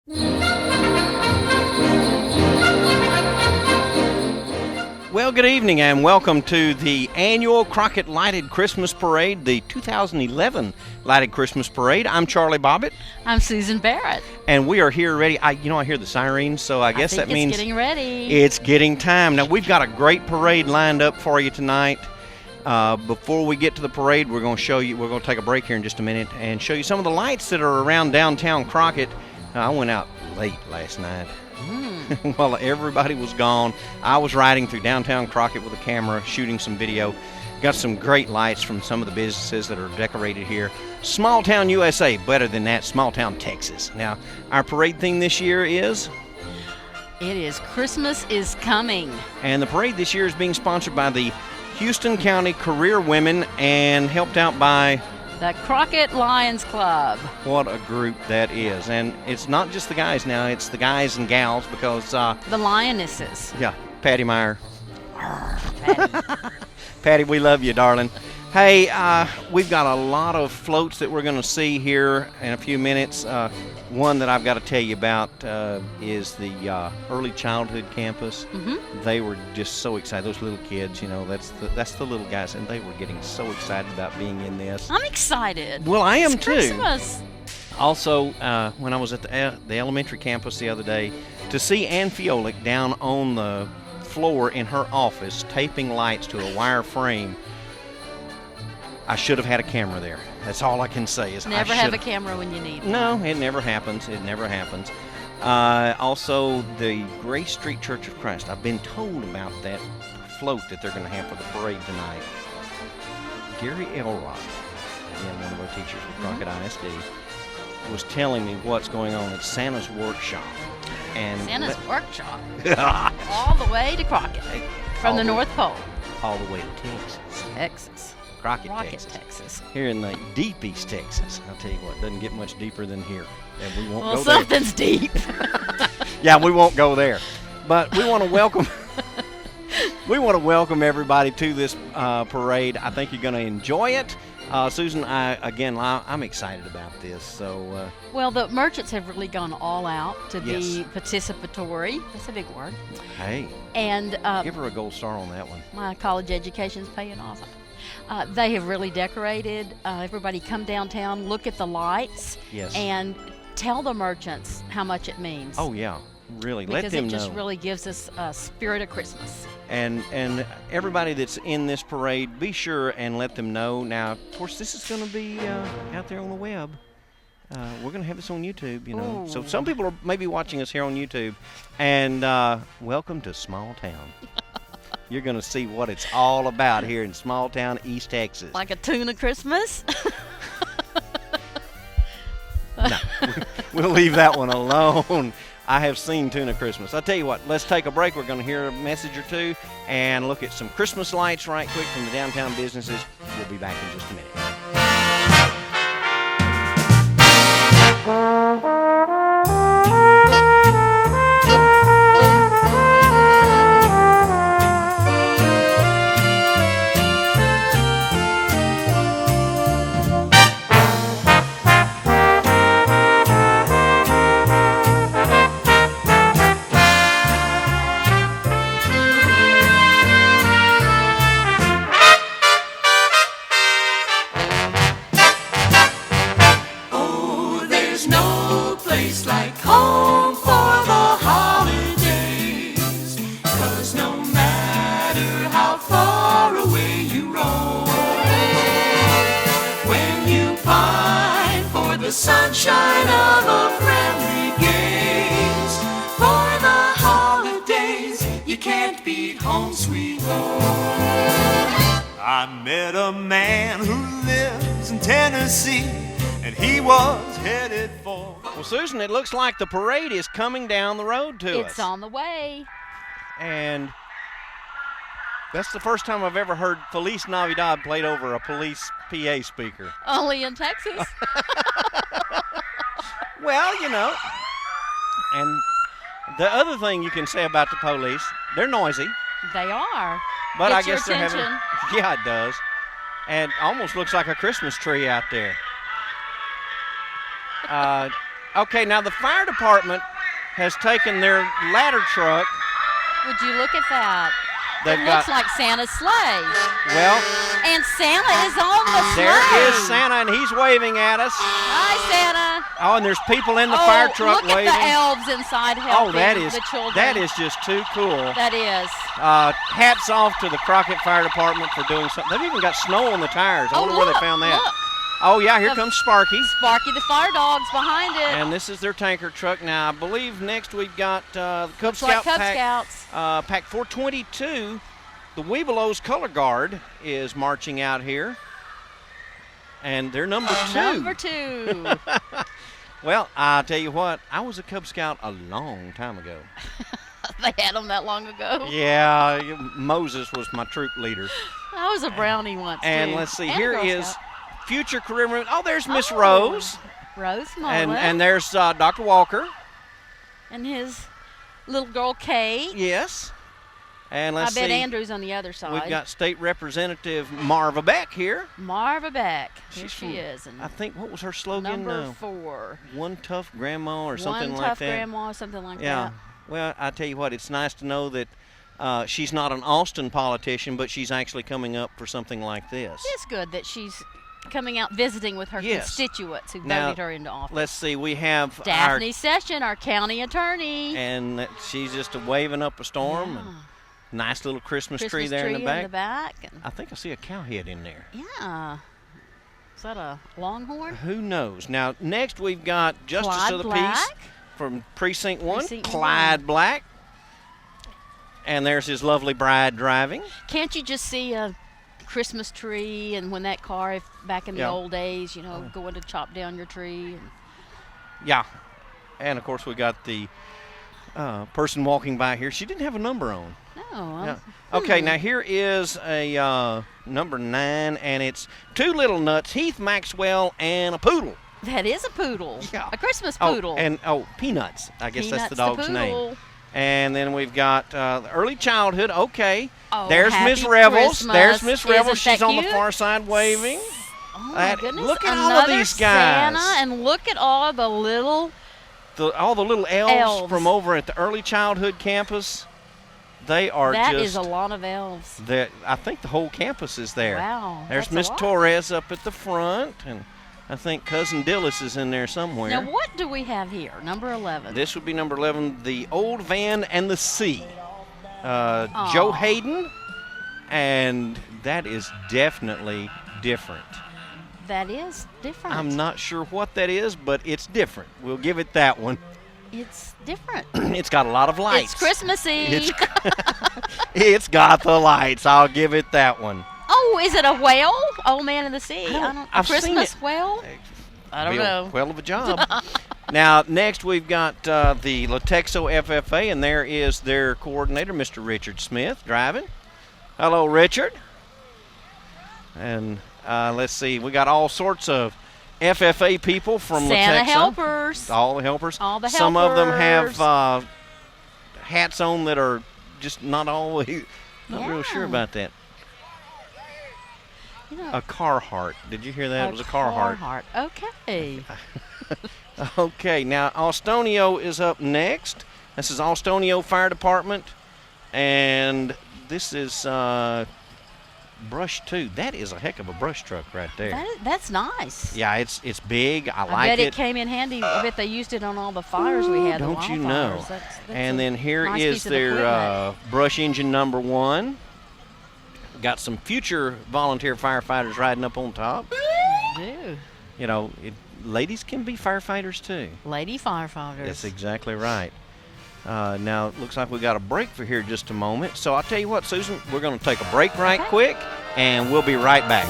Well, good evening and welcome to the annual Crockett Lighted Christmas Parade, the 2011 Lighted Christmas Parade. I'm Charlie Bobbitt. I'm Susan Barrett. And we are here ready. I hear the sirens, so I guess that means it's getting ready. It's getting time. Now, we've got a great parade lined up for you tonight. Before we get to the parade, we're going to take a break here in just a minute and show you some of the lights that are around downtown Crockett. I went out late last night. While everybody was gone, I was riding through downtown Crockett with a camera, shooting some video. Got some great lights from some of the businesses that are decorated here. Small Town USA, better than that, Small Town Texas. Now, our parade theme this year is? It is Christmas is Coming. And the parade this year is being sponsored by the Houston County Career Women and helped out by the Crockett Lions Club. What a group that is. And it's not just the guys now, it's the guys and gals because the Lionesses. Yeah, Patty Meyer. Patty. Patty, we love you, darling. Hey, we've got a lot of floats that we're going to see here in a few minutes. One that I've got to tell you about is the early childhood campus. Mm-hmm. They were just so excited. Those little kids, that's the little guys, and they were getting so excited about being in this. I'm excited. Well, I am it's too. Christmas. Also, when I was at the elementary campus the other day, to see Ann Fiolic down on the floor in her office taping lights to a wire frame, I should have had a camera there. That's all I can say is never have a camera when you need one. No, it never happens. It never happens. Also, the Grace Street Church of Christ. I've been told about that float that they're going to have for the parade tonight. Gary Elrod, again, one of our teachers at Crockett ISD, was telling me what's going on at Santa's Workshop. And Santa's Workshop? All the way to Crockett, from the North Pole. All the way to Texas. Texas. Crockett, Texas. Here in the deep East Texas. I'll tell you what, it doesn't get much deeper than here. And we won't well, go there. something's deep. Yeah, we won't go there. But we want to welcome everybody to this parade. I think you're going to enjoy it. Susan, I'm excited about this. So, well, the merchants have really gone all out to yes. be participatory. That's a big word. Hey, and give her a gold star on that one. My college education's paying off. They have really decorated. Everybody come downtown, look at the lights, yes. and tell the merchants how much it means. Oh, yeah. Really, because let them know. Because it just really gives us a spirit of Christmas. And everybody that's in this parade, be sure and let them know. Now, of course, this is going to be out there on the web. We're going to have this on YouTube, Ooh. So some people are maybe watching us here on YouTube. And welcome to Small Town. You're going to see what it's all about here in Small Town, East Texas. Like a tuna Christmas? No, we'll leave that one alone. I have seen Tuna Christmas. I'll tell you what, let's take a break. We're going to hear a message or two and look at some Christmas lights right quick from the downtown businesses. We'll be back in just a minute. Sunshine of a friendly gaze. For the holidays, you can't beat home sweet home. I met a man who lives in Tennessee, and he was headed for... Well, Susan, it looks like the parade is coming down the road to us. It's on the way. And that's the first time I've ever heard Feliz Navidad played over a police PA speaker. Only in Texas. Well, and the other thing you can say about the police, they're noisy. They are. But Get I guess your they're attention. having, yeah, it does. And almost looks like a Christmas tree out there. Okay, now the fire department has taken their ladder truck. Would you look at that? They've It got looks like Santa's sleigh. well. And Santa is on the sleigh. There is Santa, and he's waving at us. Hi, Santa. Oh, and there's people in the fire truck look waving. at the elves inside helping that is the children. that is just too cool. That is. Hats off to the Crockett Fire Department for doing something. They've even got snow on the tires. I wonder where they found that. Look. Oh yeah, here comes Sparky. Sparky the fire dog's behind it. And this is their tanker truck. Now I believe next we've got the Cub Looks like Scout Cub pack. Scouts. Pack 422. The Webelos Color Guard is marching out here. And they're number 2. Number 2. Well, I tell you what, I was a Cub Scout a long time ago. They had them that long ago. Yeah, Moses was my troop leader. I was a brownie once, And too. let's see, And a here Girl is Scout. future career. Oh, there's Miss Oh, Rose. Rose Mullen. And there's Dr. Walker. And his little girl, Kate. Yes. And let's I bet see. Andrew's on the other side. We've got State Representative Marva Beck here. Marva Beck. Here She's she from- is. And I think, what was her slogan? number 4. One tough grandma or something One like tough that. grandma, something like Yeah. that. Well, I tell you what, it's nice to know that she's not an Austin politician, but she's actually coming up for something like this. It's good that she's coming out visiting with her Yes. constituents who Now, voted her into office. Let's see, we have Daphne Session, our county attorney. and she's just waving up a storm. And nice little Christmas tree there in the back. And I think I see a cow head in there. yeah. Is that a longhorn? Who knows? Now, next we've got Justice Clyde of the Black. Peace from Precinct 1, Precinct Clyde Black. And there's his lovely bride driving. Can't you just see a Christmas tree and when that car, back in the Yeah. old days, going to chop down your tree? And Yeah. And, of course, we got the person walking by here. She didn't have a number on. no. Yeah. Okay, now here is a number 9, and it's 2 little nuts, Heath Maxwell, and a poodle. That is a poodle. Yeah. A Christmas poodle. Peanuts. I guess that's the Peanuts dog's the name. poodle. And then we've got the early childhood. Okay. Oh, There's happy Miss Revels. Christmas. There's Miss Revels. Isn't She's that on the cute? far side waving. Oh, my That- goodness. look at all of Another these guys. Santa, and look at all the little All the little elves, Elves. from over at the early childhood campus. They are That just. is a lot of elves. I think the whole campus is there. Wow. There's that's a Miss lot. Torres up at the front, and I think Cousin Dillis is in there somewhere. Now, what do we have here? Number 11. This would be number 11, the Old Van and the Sea. Joe Hayden, and that is definitely different. That is different. I'm not sure what that is, but it's different. We'll give it that one. It's different. It's got a lot of lights. It's Christmassy. It's got the lights. I'll give it that one. Oh, is it a whale? Old Man in the Sea. I've seen Christmas it. whale? I don't Be a know. Well of a job. Now, next we've got the Latexo FFA, and there is their coordinator, Mr. Richard Smith, driving. Hello, Richard. And let's see, we got all sorts of FFA people from Santa Latexo. helpers. All the helpers. All the Some of them have helpers. hats on that are just not always, not real sure Yeah. about that. A Carhartt. Did you hear that? It was a Carhartt. Okay. Okay, now Alstonio is up next. This is Alstonio Fire Department, and this is Brush 2. That is a heck of a brush truck right there. That's nice. Yeah, it's big. I I like bet it. it came in handy. I bet they used it on all the fires we had. the Don't you know? wildfires. That's And a then here nice is piece of their equipment. brush engine number 1. Got some future volunteer firefighters riding up on top. Do. You know, ladies can be firefighters too. Lady firefighters. That's exactly right. Now, it looks like we got a break for here just a moment. So I'll tell you what, Susan, we're going to take a break right quick, and we'll be right back.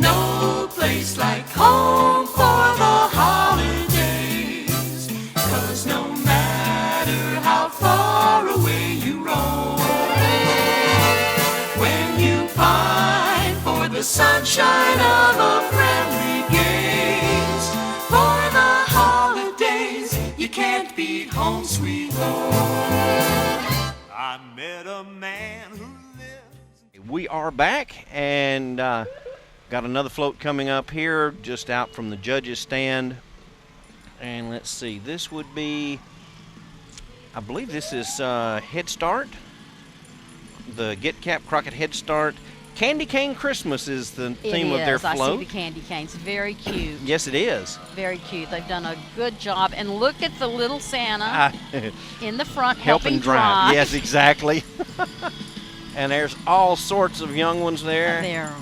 no place like home for the holidays. 'Cause no matter how far away you roam, when you pine for the sunshine of a friendly gaze, for the holidays, you can't beat home sweet home. I met a man who lives. We are back and got another float coming up here just out from the judges stand. And let's see, this would be, I believe this is Head Start. The Get Cap Crockett Head Start. Candy Cane Christmas is the theme of their float. I see the candy canes. Very cute. Yes, it is. Very cute. They've done a good job. And look at the little Santa in the front helping drive. Yes, exactly. And there's all sorts of young ones there.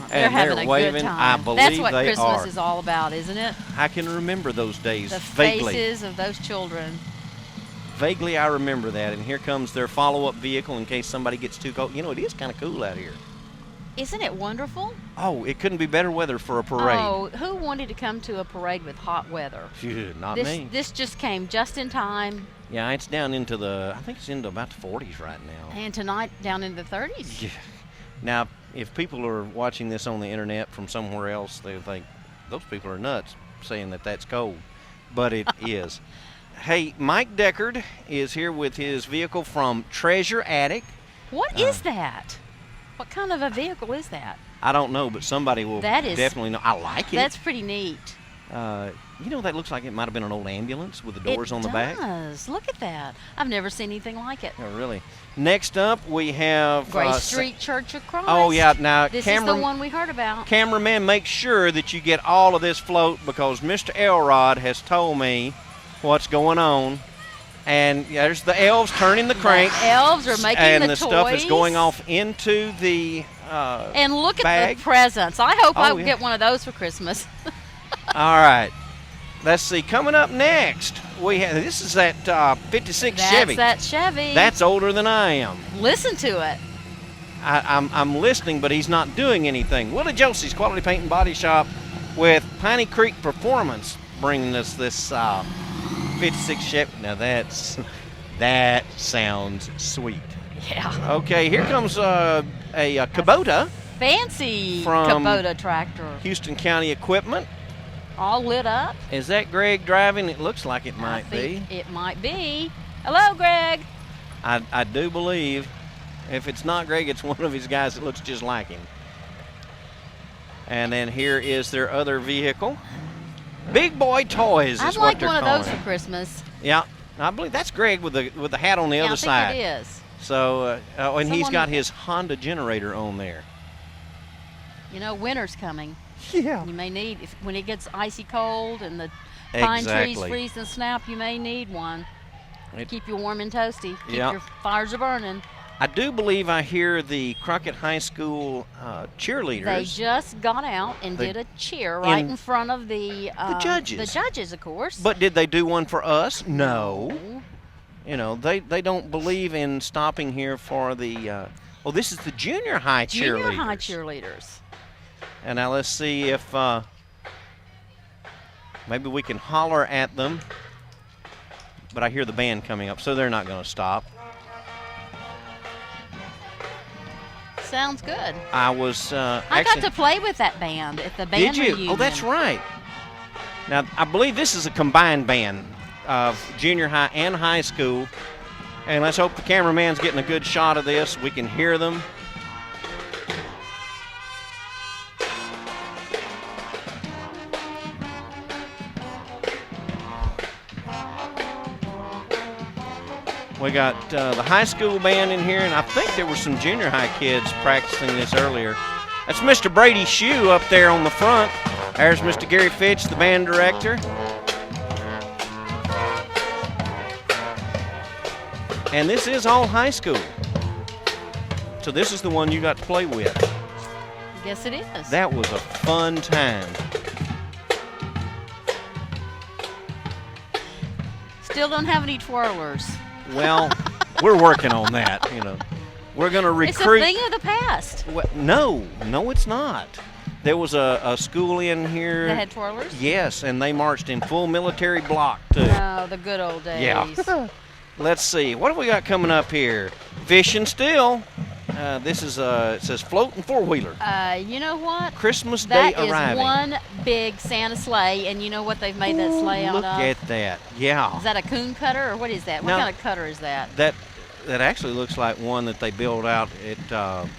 They're having a waving. good time. I believe That's what they Christmas are. is all about, isn't it? I can remember those days The vaguely. faces of those children. Vaguely, I remember that. And here comes their follow-up vehicle in case somebody gets too cold. You know, it is kind of cool out here. Isn't it wonderful? Oh, it couldn't be better weather for a parade. Oh, who wanted to come to a parade with hot weather? Phew, not This me. this just came just in time, Yeah, it's down into the, I think it's into about the 40s right now. and tonight down in the 30s. Yeah. Now, if people are watching this on the internet from somewhere else, they think those people are nuts saying that that's cold, but it is. Hey, Mike Deckard is here with his vehicle from Treasure Attic. What is that? What kind of a vehicle is that? I don't know, but somebody will That is- definitely know. I like it. That's pretty neat. You know, that looks like it might have been an old ambulance with the doors on the back. It does. Look at that. I've never seen anything like it. Oh, really? Next up, we have Grace Street Church of Christ. Oh, yeah. Now, This is the one we heard about. Cameraman, make sure that you get all of this float because Mr. Elrod has told me what's going on. And there's the elves turning the crank. The elves are making and the the toys. stuff is going off into the And look at bag. the presents. I hope I Oh, yeah. get one of those for Christmas. All right. Let's see. Coming up next, we have this is that 56 That's Chevy. that Chevy. That's older than I am. Listen to it. I'm listening, but he's not doing anything. Willie Josie's Quality Paint and Body Shop with Piney Creek Performance bringing us this 56 Chevy. Now that sounds sweet. Yeah. Okay, here comes a Kubota, Fancy From Kubota tractor. Houston County Equipment. All lit up. Is that Greg driving? It looks like it I might be. think it might be. Hello, Greg. I do believe. If it's not Greg, it's one of his guys that looks just like him. And then here is their other vehicle. Big Boy Toys is I'd what like they're one of calling those it. for Christmas. Yeah, I believe that's Greg with the hat on the Yeah, other I think side. it is. So, and he's Someone- got his Honda generator on there. You know, winter's coming. Yeah. You may need, when it gets icy cold and the pine trees Exactly. freeze and snap, you may need one. It- Keep you warm and toasty. Keep Yeah. your fires a burning. I do believe I hear the Crockett High School cheerleaders. They just got out and They- did a cheer right in- in front of the judges. The judges, of course. But did they do one for us? No. You know, they don't believe in stopping here for the. Oh, this is the junior high cheerleaders. Junior high cheerleaders. And now let's see if maybe we can holler at them. But I hear the band coming up, so they're not going to stop. Sounds good. I was I actually. got to play with that band at the band Did you? reunion. Oh, that's right. Now I believe this is a combined band of junior high and high school. And let's hope the cameraman's getting a good shot of this. We can hear them. We got the high school band in here, and I think there were some junior high kids practicing this earlier. That's Mr. Brady Shue up there on the front. There's Mr. Gary Fitch, the band director. And this is all high school. So this is the one you got to play with. Yes, it is. That was a fun time. Still don't have any twirlers. Well, we're working on that, you know. We're going to It's a recruit. thing of the past. No, it's not. There was a school in here. They had twirlers? Yes, and they marched in full military block, too. Oh, the good old days. Yeah. Let's see. What have we got coming up here? Fishing still. This is, it says floating four-wheeler. You know what? Christmas Day That is arriving. one big Santa sleigh, and you know what they've made that sleigh out Look of? at that. Yeah. Is that a coon cutter, or what is that? What No. kind of cutter is that? That actually looks like one that they build out at, oh,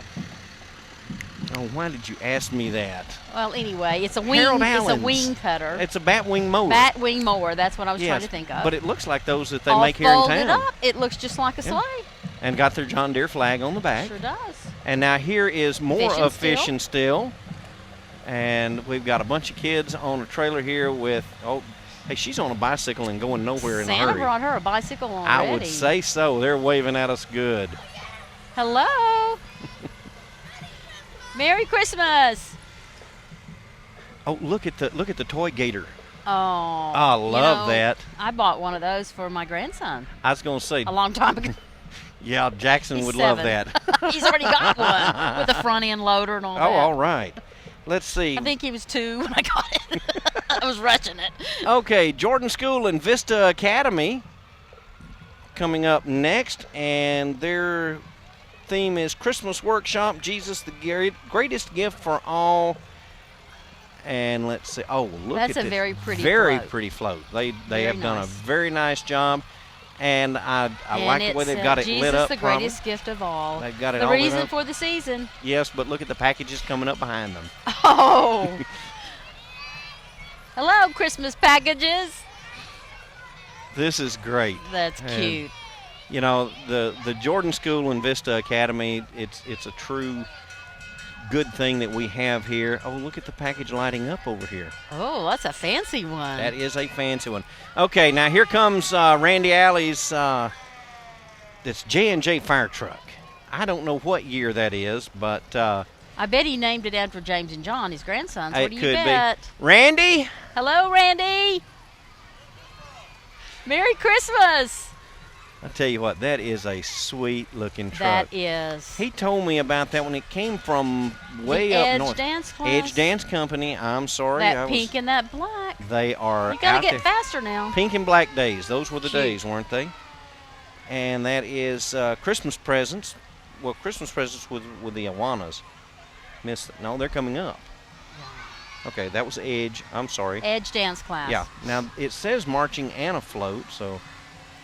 why did you ask me that? Well, anyway, it's a wing. Harold It's a Allen's. wing cutter. It's a batwing mower. Batwing mower. That's what I was Yes, trying to think of. but it looks like those that they All make here in folded town. up. It looks just like a Yeah. sleigh. And got their John Deere flag on the back. Sure does. And now here is more Fishing of still. Fishing Still. And we've got a bunch of kids on a trailer here with, oh, hey, she's on a bicycle and going nowhere in a Santa hurry. brought her a bicycle already. I would say so. They're waving at us good. Hello. Merry Christmas. Oh, look at the toy gator. Oh. I love that. I bought one of those for my grandson I was going to say, a long time ago. yeah, Jackson He's would 7. love that. He's already got one with a front end loader and all Oh, that. all right. Let's see. I think he was 2 when I got it. I was rushing it. Okay, Jordan School and Vista Academy coming up next, and their theme is Christmas Workshop, Jesus the Greatest Gift for All. And let's see. Oh, look That's at a this. very pretty Very float. pretty float. They Very have done a nice. very nice job, and I And like the way they've it's, got it Jesus, lit up. the properly. greatest gift of all. They've got it the all lit reason up. for the season. Yes, but look at the packages coming up behind them. Oh. Hello, Christmas packages. This is great. That's And, cute. You know, the Jordan School and Vista Academy, it's a true good thing that we have here. Oh, look at the package lighting up over here. Oh, that's a fancy one. That is a fancy one. Okay, now here comes Randy Alley's this J&J fire truck. I don't know what year that is, but I bet he named it after James and John, his grandsons. it What do you could bet? be. Randy? Hello, Randy. Merry Christmas. I tell you what, that is a sweet looking That truck. is. He told me about that when it came from way the up Edge north. Dance Class. Edge Dance Company. I'm sorry. That pink and that black. They are You gotta out get there. faster now. Pink and black days. Those were the Cute. days, weren't they? And that is Christmas presents. Well, Christmas presents with the Awanas. No, they're coming up. Okay, that was Edge. I'm sorry. Edge Dance Class. Yeah. Now it says marching and afloat, so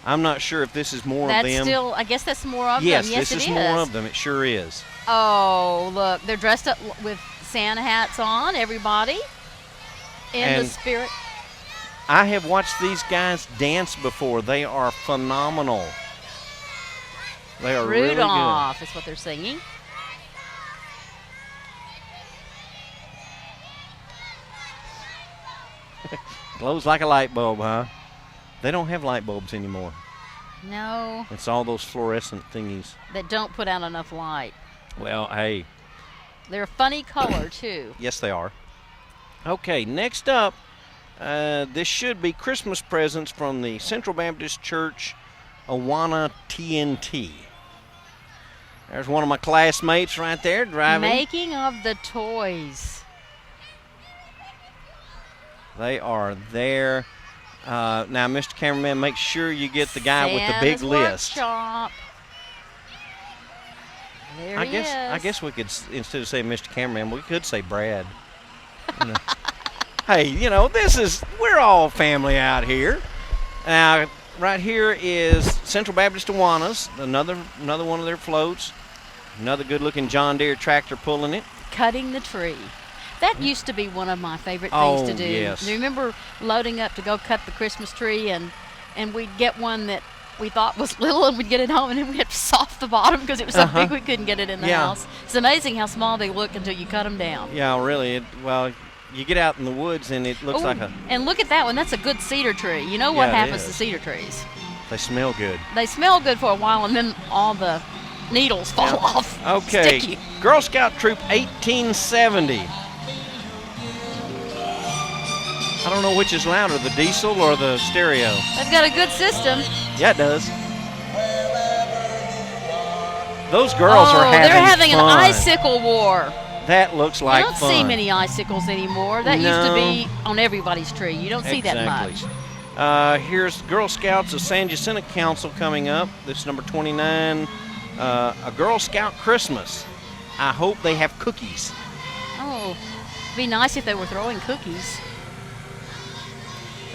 I'm not sure if this is more That's of them. still. I guess that's more of Yes, them. Yes, this it is more of them. It sure is. Oh, look! They're dressed up with Santa hats on. Everybody in the And spirit. I have watched these guys dance before. They are phenomenal. They are really good. Rudolph is what they're singing. Glows like a light bulb, huh? They don't have light bulbs anymore. No, It's all those fluorescent thingies. that don't put out enough light. Well, hey, They're a funny color too. yes, they are. Okay, next up, this should be Christmas presents from the Central Baptist Church Awana TNT. There's one of my classmates right there driving. Making of the toys. They are there. Now, Mr. Cameraman, make sure you get the guy with the big Santa's list. Workshop. There he is. I guess we could, instead of saying Mr. Cameraman, we could say Brad. You know. Hey, we're all family out here. Now, right here is Central Baptist Awanas, another one of their floats. Another good-looking John Deere tractor pulling it. Cutting the tree. That used to be one of my favorite things Oh, to do. yes. Do you remember loading up to go cut the Christmas tree and we'd get one that we thought was little and we'd get it home and then we'd have to soft the bottom because it was so big we couldn't get it in the Yeah. house. It's amazing how small they look until you cut them down. Yeah, really. You get out in the woods and it looks Ooh, like and look at that one. That's a good cedar tree. You know what Yeah, it happens to is. cedar trees? they smell good. They smell good for a while and then all the needles fall Yeah. off. Okay, Sticky. Girl Scout Troop 1870. I don't know which is louder, the diesel or the stereo. They've got a good system. Yeah, it does. Those girls are having they're having fun. an icicle war. That looks like you don't fun. see many icicles anymore. That used to be on everybody's tree. You don't see that much. Here's Girl Scouts of San Jacinto Council coming up. This is number 29. A Girl Scout Christmas. I hope they have cookies. Oh, it'd be nice if they were throwing cookies.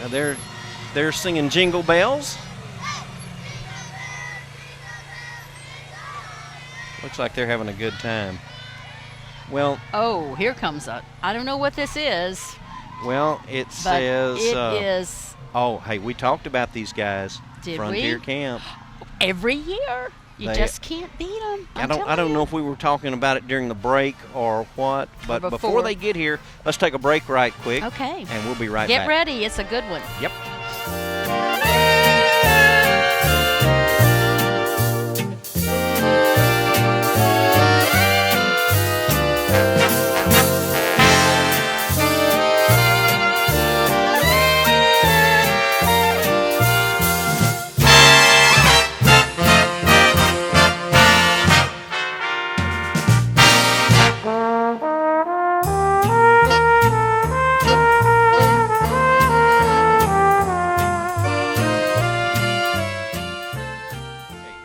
They're singing Jingle Bells. Looks like they're having a good time. Well, oh, here comes I don't know what this is. Well, it But says. it is Oh, hey, we talked about these guys. Did Frontier we? Camp. every year. You They- just can't beat them. I don't know if we were talking about it during the break or what, but before before. they get here, let's take a break right quick. Okay. And we'll be right Get back. ready. It's a good one. Yep.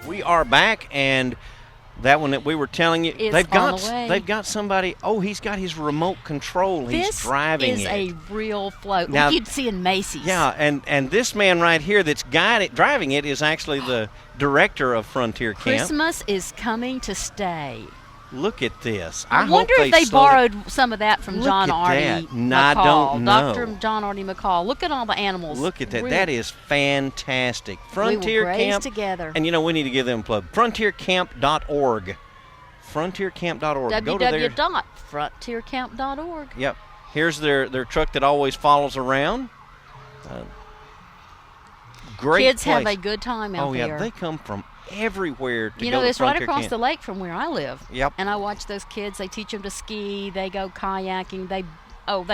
We are back, and that one that we were telling you, It's they've got on the way. they've got somebody. Oh, he's got his remote control. He's This driving is it. a real float. Now- Like you'd see in Macy's. Yeah, and this man right here that's driving it is actually the director of Frontier Camp. Christmas is coming to stay. Look at this. I hope wonder if they sold it. borrowed some of that from Look John at Artie that. McCall. I don't know. Dr. John Artie McCall. Look at all the animals. Look at that. Really- That is fantastic. we Frontier will graze Camp. together. And you know, we need to give them a plug. Frontiercamp.org. Frontiercamp.org. Go to their. www.frontiercamp.org. Yep. Here's their truck that always follows around. Great Kids place. have a good time out Oh there. yeah, they come from everywhere to You go know, to it's right Frontier across Camp. the lake from where I live. Yep. And I watch those kids. They teach them to ski. They go kayaking. They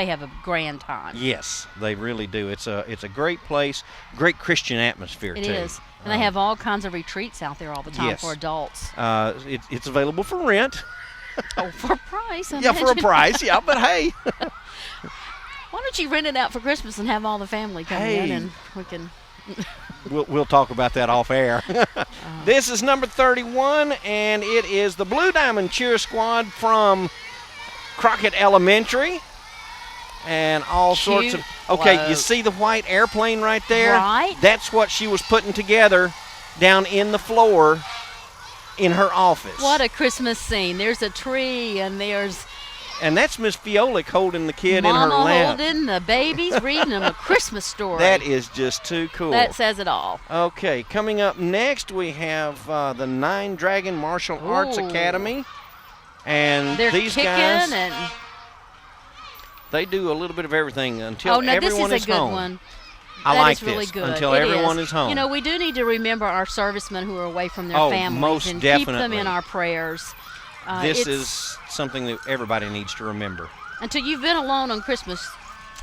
have a grand time. Yes, they really do. It's a great place, great Christian atmosphere It too. is. And they have all kinds of retreats out there all the time yes. for adults. It's available for rent. Oh, for a price. I Yeah, for a imagine. price. Yeah, but hey. Why don't you rent it out for Christmas and have all the family come in Hey. and we can. We'll talk about that off air. This is number 31, and it is the Blue Diamond Cheer Squad from Crockett Elementary. And all sorts of. Cute Okay, you float. see the white airplane right there? Right. That's what she was putting together down in the floor in her office. What a Christmas scene. There's a tree and there's And that's Miss Fiolik holding the kid in her Mama lap. holding the babies, reading them a Christmas story. That is just too cool. That says it all. Okay, coming up next, we have the Nine Dragon Martial Arts Ooh. Academy. And They're these kicking guys, and they do a little bit of everything until oh no, this everyone is a good home. one. I That like is really this, good. until It everyone is home. You know, we do need to remember our servicemen who are away from their Oh, families most and keep them definitely. in our prayers. This it's- is something that everybody needs to remember. until you've been alone on Christmas.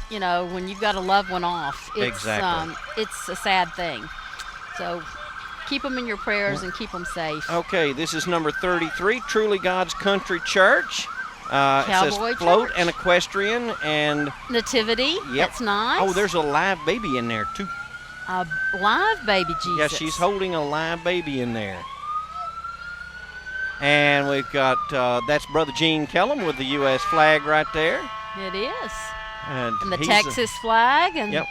You know, when you've got a loved one off, it's Exactly. it's a sad thing. So keep them in your prayers and keep them safe. Okay, this is number 33, Truly God's Country Church. It Cowboy says float church. and equestrian and Nativity. Yep. That's nice. oh, there's a live baby in there too. a live baby Jesus. Yeah, she's holding a live baby in there. And we've got, that's Brother Gene Kellum with the U.S. flag right there. It is. And And the he's Texas flag. And Yep.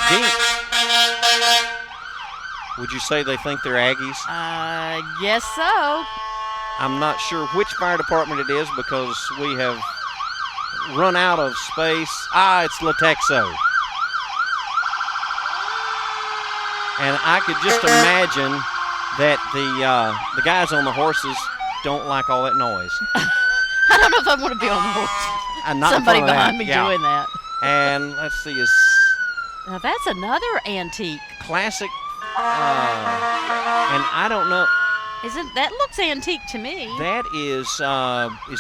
Gene, would you say they think they're Aggies? Guess so. I'm not sure which fire department it is because we have run out of space. It's Latexo. And I could just imagine that the guys on the horses don't like all that noise. I don't know if I want to be on the horse. Not in Somebody front of that, behind me yeah. doing that. And let's see, is Now that's another antique. classic. And I don't know. Isn't that looks antique to me? That is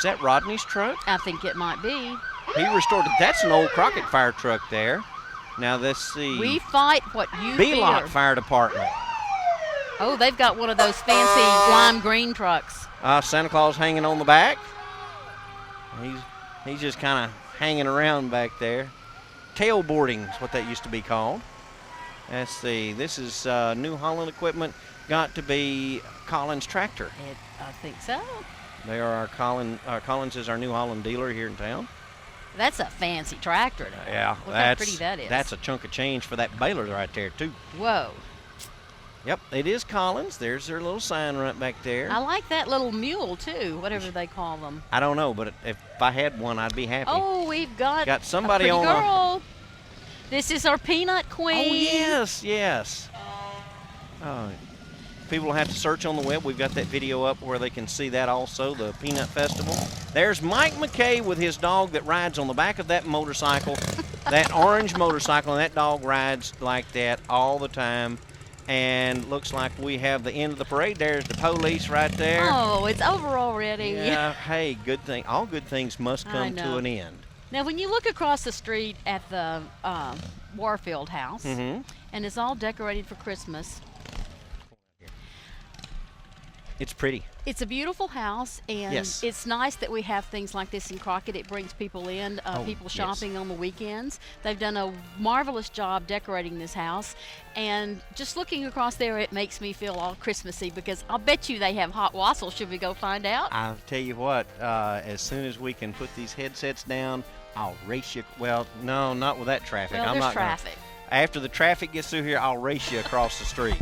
that Rodney's truck? I think it might be. He restored it. That's an old Crockett fire truck there. Now let's see. We fight what you Bealock fear. Fire Department. Oh, they've got one of those fancy lime green trucks. Santa Claus hanging on the back. He's just kind of hanging around back there. Tailboarding is what that used to be called. Let's see. This is New Holland equipment. Got to be Collins Tractor. I think so. They are our Collins is our New Holland dealer here in town. That's a fancy tractor. Yeah, Look how pretty that is. That's a chunk of change for that baler right there too. Whoa. Yep, it is Collins. There's their little sign right back there. I like that little mule too, whatever they call them. I don't know, but if I had one, I'd be happy. Oh, we've got somebody a pretty on girl. This is our Peanut Queen. Oh yes, yes. People have to search on the web. We've got that video up where they can see that also, the Peanut Festival. There's Mike McKay with his dog that rides on the back of that motorcycle, that orange motorcycle, and that dog rides like that all the time. And looks like we have the end of the parade. There's the police right there. Oh, it's over already. Yeah, hey, good thing. All good things must come to an end. Now, when you look across the street at the Warfield house, and it's all decorated for Christmas. It's pretty. It's a beautiful house, and yes. It's nice that we have things like this in Crockett. It brings people in, people shopping on the weekends. They've done a marvelous job decorating this house, and just looking across there, it makes me feel all Christmassy because I'll bet you they have hot wassel. Should we go find out? I'll tell you what, as soon as we can put these headsets down, I'll race you. Well, no, not with that traffic. Well, I'm there's not traffic. After the traffic gets through here, I'll race you across the street.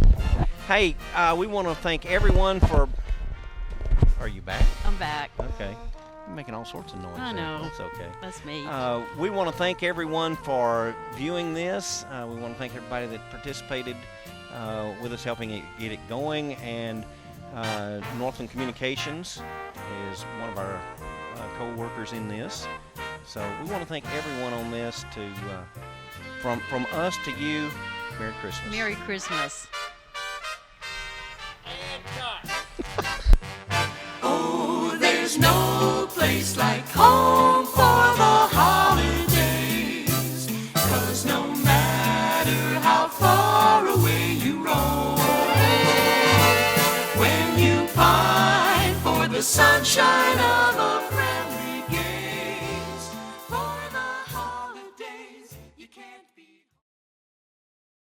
Hey, we want to thank everyone for... Are you back? I'm back. Okay. You're making all sorts of noise. I know. That's okay. That's me. We want to thank everyone for viewing this. We want to thank everybody that participated with us helping get it going. And Northland Communications is one of our co-workers in this. So we want to thank everyone on this. From us to you, Merry Christmas. Merry Christmas. Oh, there's no place like home for the holidays, 'cause no matter how far away you roam, when you pine for the sunshine of a